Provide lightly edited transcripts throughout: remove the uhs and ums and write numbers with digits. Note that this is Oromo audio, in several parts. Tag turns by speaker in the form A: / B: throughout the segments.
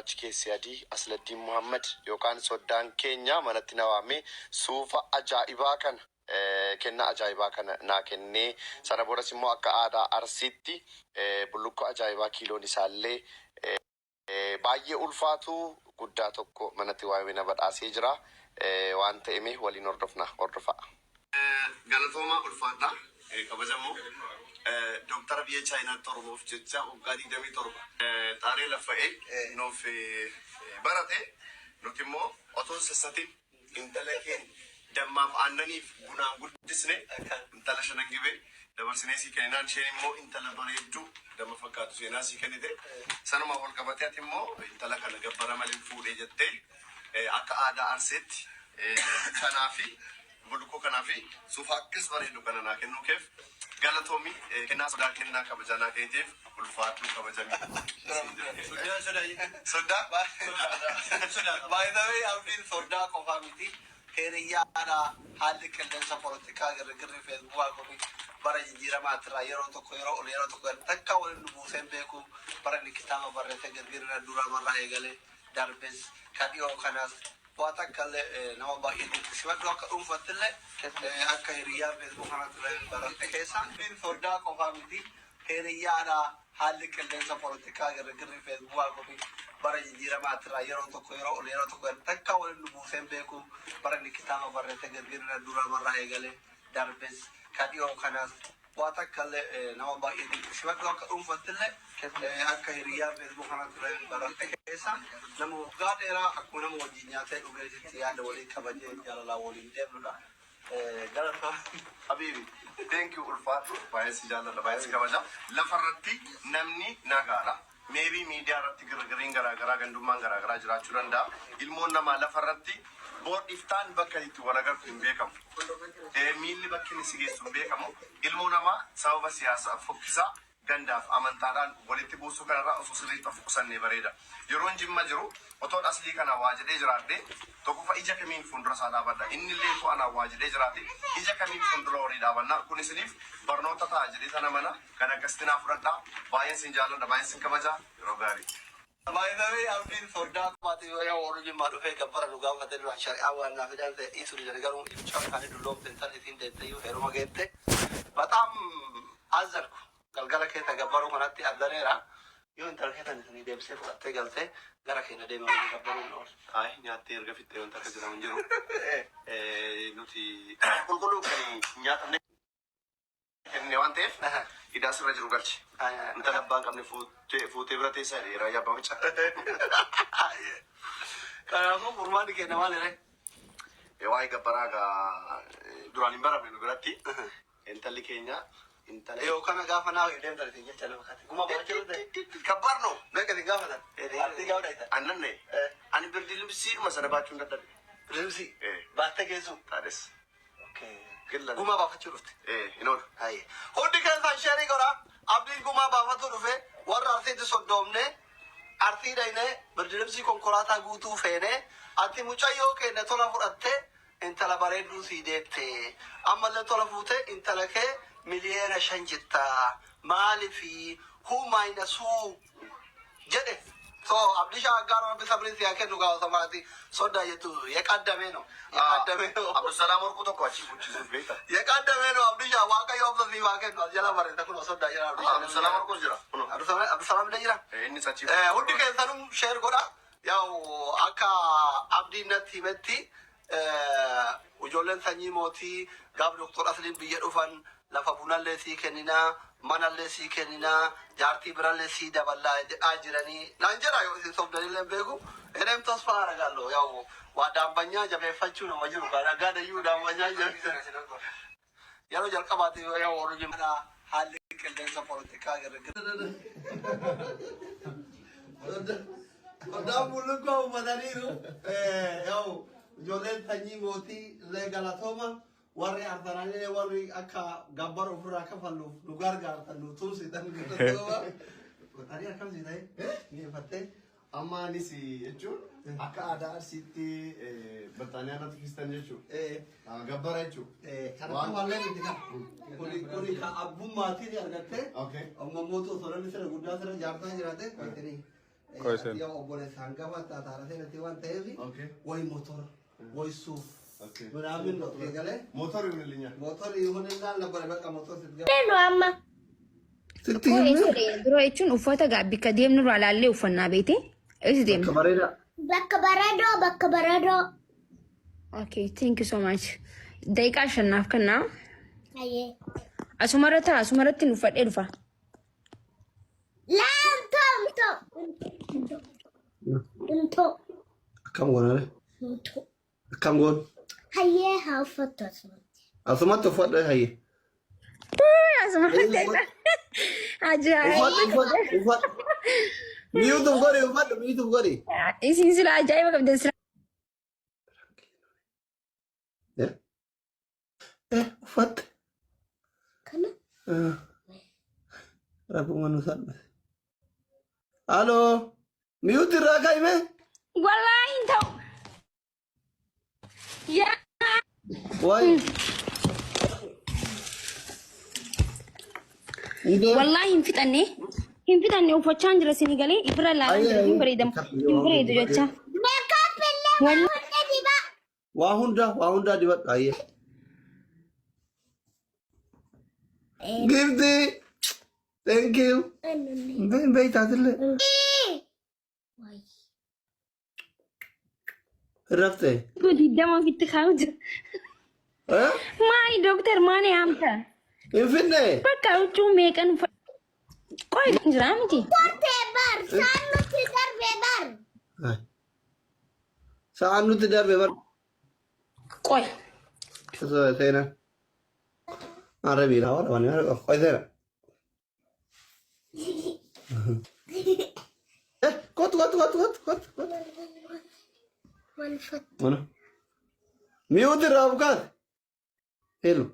A: Gurraachi keessi adii Asladdiin Muhammad yookaan soddaan keenya manatti nawaame suufa ajaa'ibaa kana kenna ajaa'ibaa kana naa kennee sana boodas immoo akka aadaa Arsiitti bullukkoo ajaa'ibaa kiiloon isaallee baay'ee ulfaatu guddaa tokko manatti waamee badhaasee jira. waan ta'eef waliin hordofaa. Galatooma ulfaadha. Kabajamoo Dr. Biyya Chaayinaatti Oromoof jecha waggaa 27 xaaree lafa'ee nuuf barate nuti immoo otoo sassatiin intala keenya dammaaf aannaniif bunaan guddisne intala shanan gibee dabarsinee sii kenninaan isheen immoo intala bareedduu dama fakkaatu seenaa sii kennite sanuma wal qabatee ati immoo intala kana gabbara malee fuudhee jettee akka aadaa Arseetti kanaafi bullukkoo kanaafi suufa akkis bareedu kana naa kennuukeef galatoomi kennaa sodaa kennaa kabajanaa keetiif ulfaatu kabajamii. Sodaa. By the way, Abdiin sodaa qofaa miti. Hiriyaadha haalli qilleensa poolitikaa girgirri feesbuukaa kun bara jijjiiramaa irraa yeroo tokko takka waliin buuseen beeku bara ni kitaaba barreessee girgirri dura marraa eegalee darbes kan dhiyoo kanas waan takkallee nama baay'ee simaddu akka dhuunfattillee akka hiriyaa feesbuukaa kanatti baratte keessa sodaa qofaa miti. Hiriyaadha haalli qilleensa poolitikaa girgirri feesbuukaa kun bara jijjiiramaa irraa yeroo tokko takka waliin buuseen beeku bara ni kitaaba barreessee girgirri dura marraa eegalee darbes kan dhiyoo kanas waan takkallee nama baay'ee simaddu akka dhuunfattillee akka hiriyaa feesbuukaa kanatti baratte keessa nama waggaa dheeraa akkuma nama wajjin nyaatee dhugeessitti yaada waliin kabajee jaalalaa waliin deemnudha. Galata Habibi. Thank you ulfaatu baay'ee jaalladha baay'ee kabaja lafarratti namni nagaadha. Maybe media ratti girgiriin garaagaraa gandummaan garaagaraa jiraachuu danda'a. Ilmoon namaa lafarratti board iftaan bakka itti wal agartu hin beekamu. Miilli bakki inni si geessu hin beekamu. Ilmoo namaa sababa siyaasaa fokkisaa gandaaf amantaadhaan walitti buusuu kanarraa osoo sirriitti of qusannee bareeda. Yeroon jimma jiru otoo aslii kana waa jedhee jiraadhee tokkofa ija kamiin fuuldura isaa dhaabadha. Inni illee to'anaa waa jedhee jiraate ija kamiin fuuldura horii dhaabannaa. Kun isiniif barnoota ta'a jedhee sana mana kan akkasitti fudhadhaa. Baay'een sin jaalladha baay'een sin kabajaa yeroo gaarii. By the way, Abdiin sodaa qabaatee yoo warri jimmaa dhufee gabbara dhugaa uffatee duraan shari'aa waan naaf jedhan ta'e dhiisuu ni garuu ibsaa kan dulloomte tan isin deettee yeroo geette bataam azarku galgala keessa gabbaruu kanatti addaneera yoo intala keessan isinii deebisee fudhattee galtee gara keenya deemanii gabbaruu hin oolu. Ay nyaattee erga fixxee wanta akka jedhamu hin jiru. Nuti qulqulluu kan nyaatamne kenne waan ta'eef hidhaa sirra jiru galchi. Intala abbaan qabne fuutee bira teessaa raayyaa abbaa macaa. Kanaafuu furmaanni kenna maaliree? Waa'ee gabbaraa duraan hin baramne nu biratti intalli keenya intala yoo kana gaafa naa yoo deemtan isin jecha nama kati guma baachuu ta'e kabbarno meeqa isin gaafatan artii gaafatan annanne ani birdi limsii masana baachuu dadhabe limsii baatte geessu taades guma baafachuu dhufte inoon haye hundi keessan sheerii godha Abdiin guma baafatu dhufe warra artiitti soddoomne artii dhayne birdi limsii konkolaataa guutuu feene ati mucayyoo keenya tola fudhatte intala bareedduu sii deette ammallee tola fuute intala kee miliyeena 5 jitta maalifi humayna suu jedhe so Abdisha aggaaroo bisa prinsi yake nuga otomati soda yetu yaqaddameno Abdusalaam orku tokko achi buchisuuf beekta yaqaddameno Abdisha waaqa yoo ofii waaqen jala barreeta kun soda jira Abdusalaam orku jira Abdusalaam jira inni sachi hundi keessanum share godha yaw akka Abdiin natti himetti ujoolleen sanyii mootii gaaf Dr. Asliin biyya dhufan lafa bunallee sii kenninaa manallee sii kenninaa jaartii birallee sii daballaa jedhaa jiranii naan jedha yoo isin sobdanillee beeku enem tosfaa aragaallo yaw waa daambanyaa jabeeffachuu nama jiru gaadhaa dayyuu daambanyaa jabeeffachuu yeroo jalqabaati yaw warri jimmaa haalli qilleensa poolitikaa girgirri. Soddaan bullukkoo uffataniiru yaw ijoolleen sanyii mootii illee galatooma. Warri artanaalee warri akka gabbara ofirraa kafalluuf nu gargaartan nu tumsitan guddatooba. Tarii akkamsi ta'e mi'eeffattee amma anis jechuun akka aadaa Arsiitti Birtaaniyaanatti Kiristaan jechuudha. Gabbara jechuudha. Kanatti mallee miti kan kuni kan abbummaatiin argattee amma mootuu osolanni sira guddaa sira jaartaa jiraate
B: Question.
A: Yoo obboleessa hangama taataara seenatti waan ta'eef wayi motora wayi suuf ምናምን ነው የገለ ሞተር ይሁንልኛል ሞተር ይሁንልናል ነበር በቃ ሞተር ስትገባ
C: ነው አማ ድሮ እቹን ኡፈተ ጋቢ ከደም ኑሮ አላለ ኡፈና ቤቴ እዚህ ደም በከበረዶ ኦኬ ቴንክ ዩ ሶ ማች ደቂቃ አሸናፍከና አየ አሱመረትን ኡፈደ ዱፋ ላንቶ እንቶ
A: ከም ጎነ ከም ጎን
C: haye haufoto
A: asumatu fodde haye
C: asumatu aja
A: ufat miyutum gori
C: isin sila ajaib kabda sila
A: ufat
C: kana
A: rabu manusan halo miyut rakai me
C: wallahi tau ya
A: why
C: wallahi hinfitanne ufachaan jira sinigale ibra la hinbareedam hinbareedu jecha makeup illa
A: wa hunda dibat aye give thank you ben tadle رفته
C: كنت دما في التخاوج ماي دكتور ماني عمتا
A: ينفني
C: بكا وتو ميكن كويس جرامتي
A: سانو تدار بيبر
C: كوي
A: سينا عربي لا ولا وانا كوي سينا كوت mana miyut rabkat hello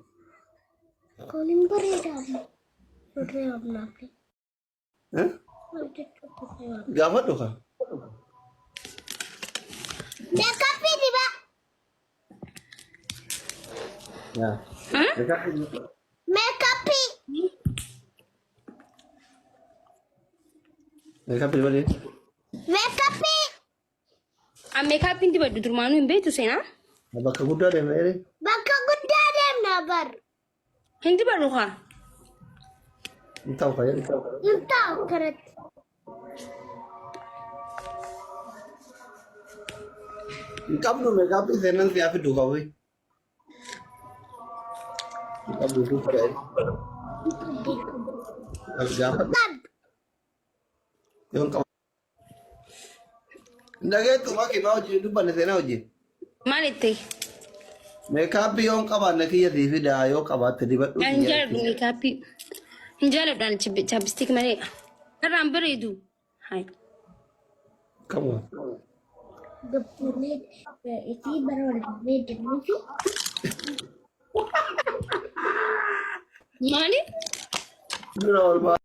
C: kolim bereda udah abna
A: gafat do ka
C: makeup di ba
A: ya makeup di mana
C: makeup inti badu turmanu imbe tu sena
A: bakka guddaa deemna
C: bar hindi baru ka
A: tahu kaya
C: tahu keret
A: kamu makeup senan siapa duka woi kamu duduk kaya gafat yung kamu ndage tu maki ba uji du bane sena uji
C: malite
A: makeup yon kaba na kiya TV da yo kaba tadi ba
C: anjar makeup injala dan chapstick mare ram beredu hai
A: kamu
C: gapune iti baru bed movie mali
A: Bro,